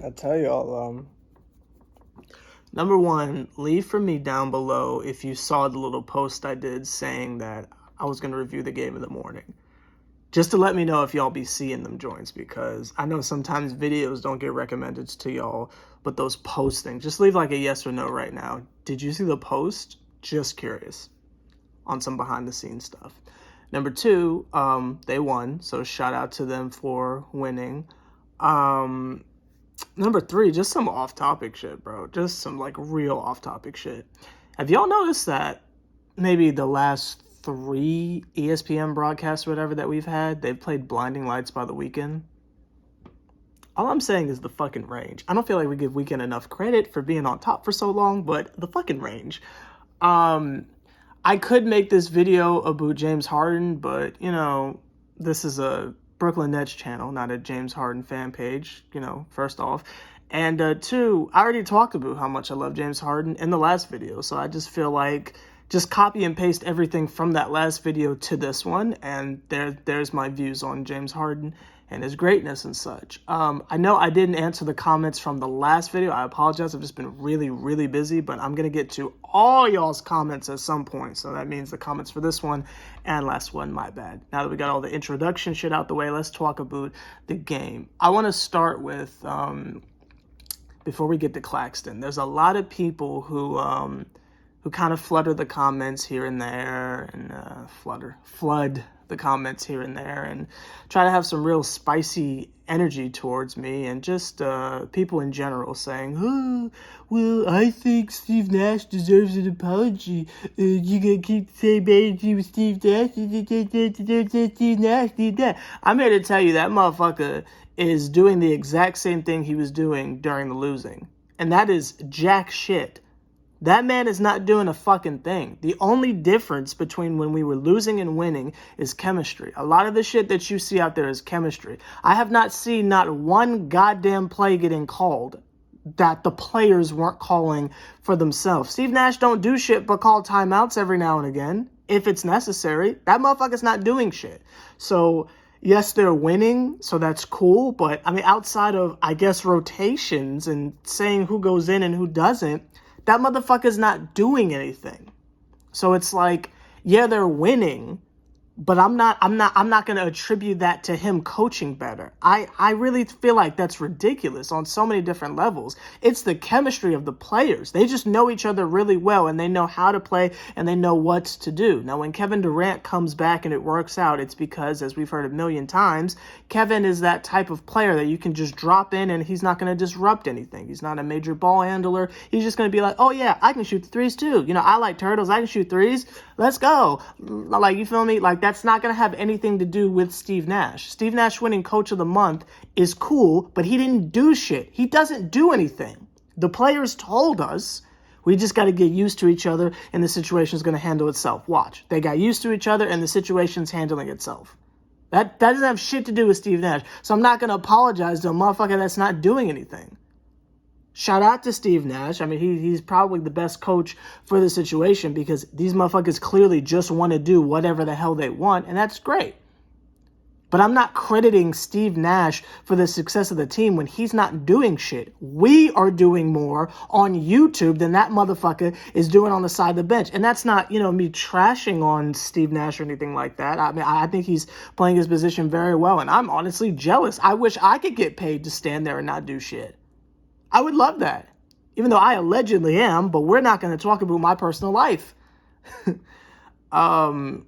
I tell y'all, number one, leave for me down below if you saw the little post I did saying that I was going to review the game in the morning. Just to let me know if y'all be seeing them joints, because I know sometimes videos don't get recommended to y'all, but those posting, just leave like a yes or no right now. Did you see the post? Just curious on some behind the scenes stuff. Number two, they won, so shout out to them for winning. Number three, just some off-topic shit, bro. Just some, like, real off-topic shit. Have y'all noticed that maybe the last 3 ESPN broadcasts or whatever that we've had, they've played Blinding Lights by The Weeknd? All I'm saying is the fucking range. I don't feel like we give Weeknd enough credit for being on top for so long, but the fucking range. I could make this video about James Harden, but, you know, this is a Brooklyn Nets channel, not a James Harden fan page, you know, first off. And two, I already talked about how much I love James Harden in the last video, so I just feel like just copy and paste everything from that last video to this one, and there's my views on James Harden and his greatness and such. I know I didn't answer the comments from the last video. I apologize. I've just been really, really busy, but I'm going to get to all y'all's comments at some point. So that means the comments for this one and last one, my bad. Now that we got all the introduction shit out the way, let's talk about the game. I want to start with, before we get to Claxton, there's a lot of people who kind of flutter the comments here and there and flood the comments here and there and try to have some real spicy energy towards me, and just people in general saying, oh, well, I think Steve Nash deserves an apology. You gonna keep saying bad with Steve Nash? Steve Nash did that. I'm here to tell you that motherfucker is doing the exact same thing he was doing during the losing, and that is jack shit. That man is not doing a fucking thing. The only difference between when we were losing and winning is chemistry. A lot of the shit that you see out there is chemistry. I have not seen not one goddamn play getting called that the players weren't calling for themselves. Steve Nash don't do shit but call timeouts every now and again if it's necessary. That motherfucker's not doing shit. So yes, they're winning, so that's cool. But I mean, outside of, I guess, rotations and saying who goes in and who doesn't, that motherfucker's not doing anything. So it's like, yeah, they're winning, but I'm not going to attribute that to him coaching better. I really feel like that's ridiculous on so many different levels. It's the chemistry of the players. They just know each other really well, and they know how to play, and they know what to do. Now, when Kevin Durant comes back and it works out, it's because, as we've heard a million times, Kevin is that type of player that you can just drop in and he's not going to disrupt anything. He's not a major ball handler. He's just going to be like, oh yeah, I can shoot threes too. You know, I like turtles. I can shoot threes. Let's go. Like, you feel me? Like, that's not going to have anything to do with Steve Nash. Steve Nash winning Coach of the Month is cool, but he didn't do shit. He doesn't do anything. The players told us we just got to get used to each other and the situation is going to handle itself. Watch. They got used to each other and the situation's handling itself. That doesn't have shit to do with Steve Nash. So I'm not going to apologize to a motherfucker that's not doing anything. Shout out to Steve Nash. I mean, he's probably the best coach for the situation, because these motherfuckers clearly just want to do whatever the hell they want, and that's great. But I'm not crediting Steve Nash for the success of the team when he's not doing shit. We are doing more on YouTube than that motherfucker is doing on the side of the bench. And that's not, you know, me trashing on Steve Nash or anything like that. I mean, I think he's playing his position very well, and I'm honestly jealous. I wish I could get paid to stand there and not do shit. I would love that, even though I allegedly am, but we're not going to talk about my personal life. To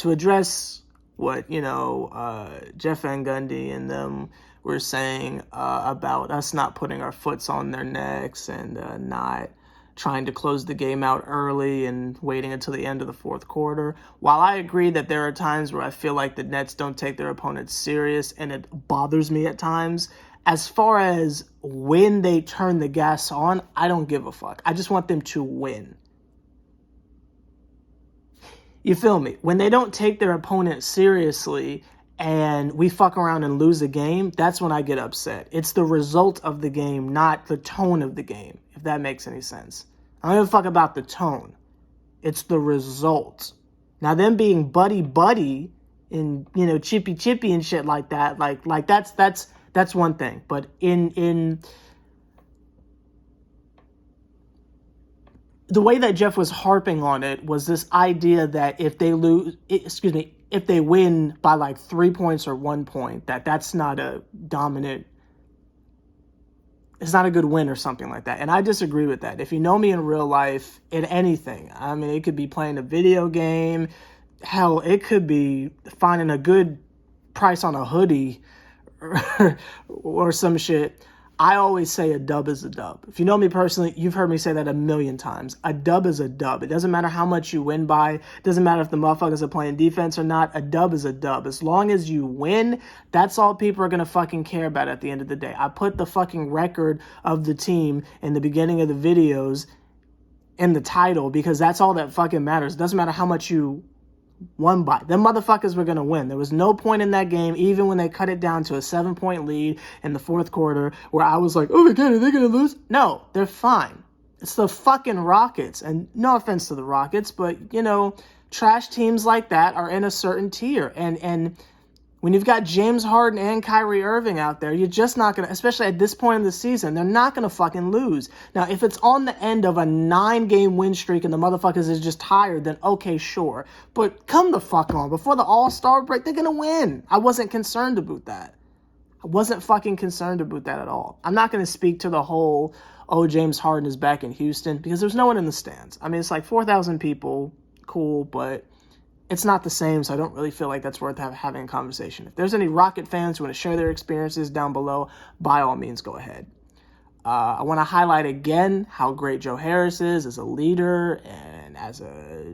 address what, you know, Jeff Van Gundy and them were saying about us not putting our foots on their necks and not trying to close the game out early and waiting until the end of the fourth quarter. While I agree that there are times where I feel like the Nets don't take their opponents serious, and it bothers me at times, as far as when they turn the gas on, I don't give a fuck. I just want them to win. You feel me? When they don't take their opponent seriously and we fuck around and lose a game, that's when I get upset. It's the result of the game, not the tone of the game, if that makes any sense. I don't give a fuck about the tone. It's the result. Now, them being buddy-buddy and, you know, chippy-chippy and shit like that, like that's That's one thing. But in the way that Jeff was harping on it was this idea that if they if they win by like 3 points or 1 point, that's not a dominant, it's not a good win or something like that. And I disagree with that. If you know me in real life, in anything, I mean, it could be playing a video game. Hell, it could be finding a good price on a hoodie or some shit. I always say a dub is a dub. If you know me personally, you've heard me say that a million times. A dub is a dub. It doesn't matter how much you win by. It doesn't matter if the motherfuckers are playing defense or not. A dub is a dub. As long as you win, that's all people are going to fucking care about at the end of the day. I put the fucking record of the team in the beginning of the videos in the title because that's all that fucking matters. It doesn't matter how much you won by. Them motherfuckers were going to win. There was no point in that game, even when they cut it down to a 7-point lead in the fourth quarter, where I was like, oh my God, are they going to lose? No, they're fine. It's the fucking Rockets. And no offense to the Rockets, but, you know, trash teams like that are in a certain tier. And when you've got James Harden and Kyrie Irving out there, you're just not going to, especially at this point in the season, they're not going to fucking lose. Now, if it's on the end of a 9-game win streak and the motherfuckers is just tired, then okay, sure. But come the fuck on. Before the All-Star break, they're going to win. I wasn't concerned about that. I wasn't fucking concerned about that at all. I'm not going to speak to the whole, oh, James Harden is back in Houston, because there's no one in the stands. I mean, it's like 4,000 people, cool, but it's not the same, so I don't really feel like that's worth having a conversation. If there's any Rocket fans who want to share their experiences down below, by all means, go ahead. I want to highlight again how great Joe Harris is as a leader and as a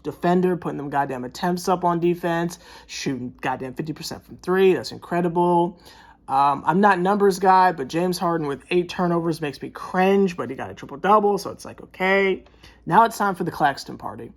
defender, putting them goddamn attempts up on defense, shooting goddamn 50% from 3. That's incredible. I'm not numbers guy, but James Harden with 8 turnovers makes me cringe, but he got a triple-double, so it's like, okay. Now it's time for the Claxton party.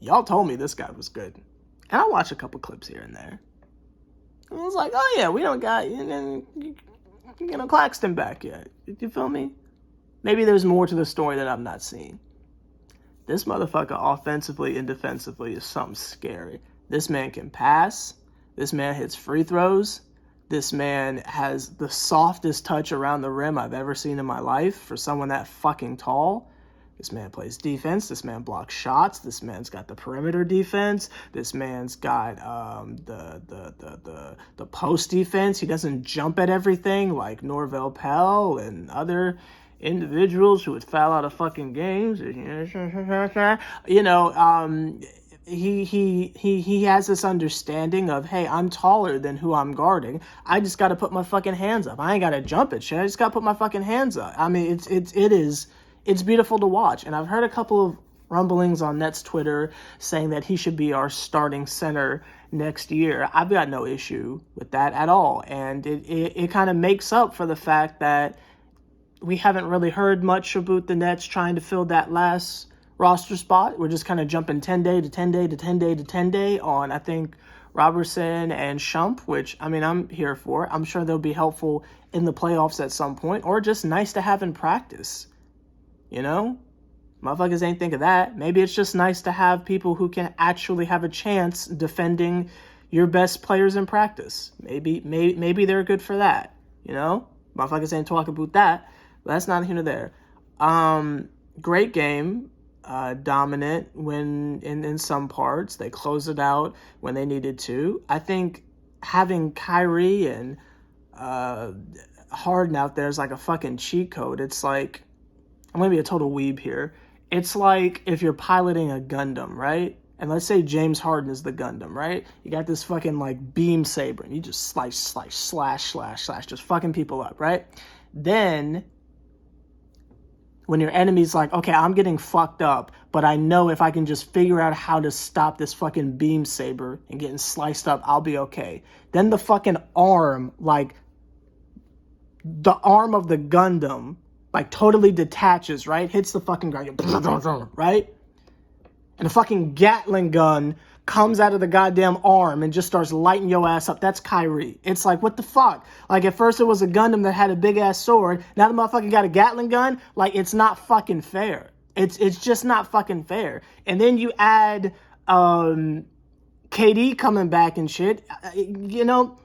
Y'all told me this guy was good. And I watched a couple clips here and there. And I was like, oh yeah, we don't got, Claxton back yet. You feel me? Maybe there's more to the story that I'm not seeing. This motherfucker offensively and defensively is something scary. This man can pass. This man hits free throws. This man has the softest touch around the rim I've ever seen in my life for someone that fucking tall. This man plays defense. This man blocks shots. This man's got the perimeter defense. This man's got the post defense. He doesn't jump at everything like Norvell Pell and other individuals who would foul out of fucking games. He has this understanding of, hey, I'm taller than who I'm guarding. I just got to put my fucking hands up. I ain't got to jump at shit. I just got to put my fucking hands up. I mean, it's beautiful to watch. And I've heard a couple of rumblings on Nets Twitter saying that he should be our starting center next year. I've got no issue with that at all. And it kind of makes up for the fact that we haven't really heard much about the Nets trying to fill that last roster spot. We're just kind of jumping 10-day to 10-day to 10-day to 10-day on, I think, Robertson and Shump, which, I mean, I'm here for. I'm sure they'll be helpful in the playoffs at some point, or just nice to have in practice. You know, motherfuckers ain't think of that. Maybe it's just nice to have people who can actually have a chance defending your best players in practice. Maybe they're good for that. You know, motherfuckers ain't talking about that. But that's not here nor there. Great game, dominant when in some parts. They closed it out when they needed to. I think having Kyrie and Harden out there is like a fucking cheat code. It's like, I'm going to be a total weeb here. It's like if you're piloting a Gundam, right? And let's say James Harden is the Gundam, right? You got this fucking like beam saber and you just slash, just fucking people up, right? Then when your enemy's like, okay, I'm getting fucked up, but I know if I can just figure out how to stop this fucking beam saber and getting sliced up, I'll be okay. Then the fucking arm, like the arm of the Gundam, like totally detaches, right? Hits the fucking ground, right? And a fucking Gatling gun comes out of the goddamn arm and just starts lighting your ass up. That's Kyrie. It's like, what the fuck? Like, at first it was a Gundam that had a big-ass sword. Now the motherfucker got a Gatling gun? Like, it's not fucking fair. It's just not fucking fair. And then you add KD coming back and shit. You know,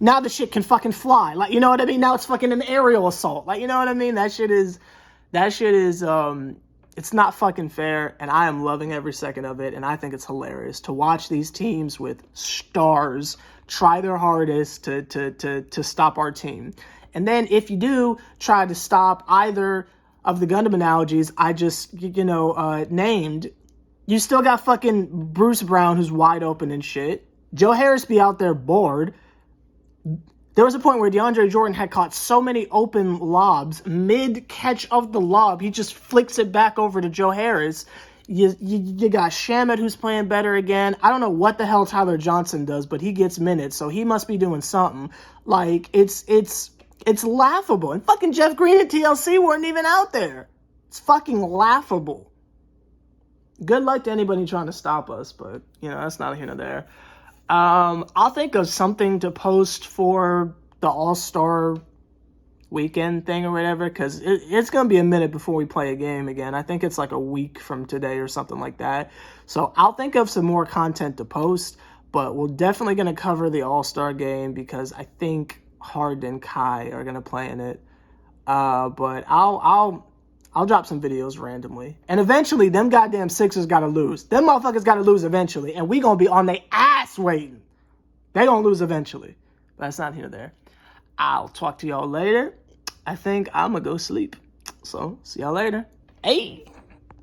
now the shit can fucking fly. Like, you know what I mean? Now it's fucking an aerial assault. Like, you know what I mean? That shit is, it's not fucking fair, and I am loving every second of it, and I think it's hilarious to watch these teams with stars try their hardest to stop our team. And then if you do try to stop either of the Gundam analogies I just, named, you still got fucking Bruce Brown who's wide open and shit. Joe Harris be out there bored. There was a point where DeAndre Jordan had caught so many open lobs, mid-catch of the lob, he just flicks it back over to Joe Harris. You got Shamet who's playing better again. I don't know what the hell Tyler Johnson does, but he gets minutes, so he must be doing something. Like, it's laughable. And fucking Jeff Green and TLC weren't even out there. It's fucking laughable. Good luck to anybody trying to stop us, but, that's not here nor there. I'll think of something to post for the All-Star weekend thing or whatever, because it's going to be a minute before we play a game again. I think it's like a week from today or something like that. So I'll think of some more content to post, but we're definitely going to cover the All-Star game because I think Harden and Kai are going to play in it. But I'll drop some videos randomly. And eventually, them goddamn Sixers got to lose. Them motherfuckers got to lose eventually. And we going to be on their ass waiting. They going to lose eventually. But that's not here or there. I'll talk to y'all later. I think I'm going to go sleep. So, see y'all later. Hey!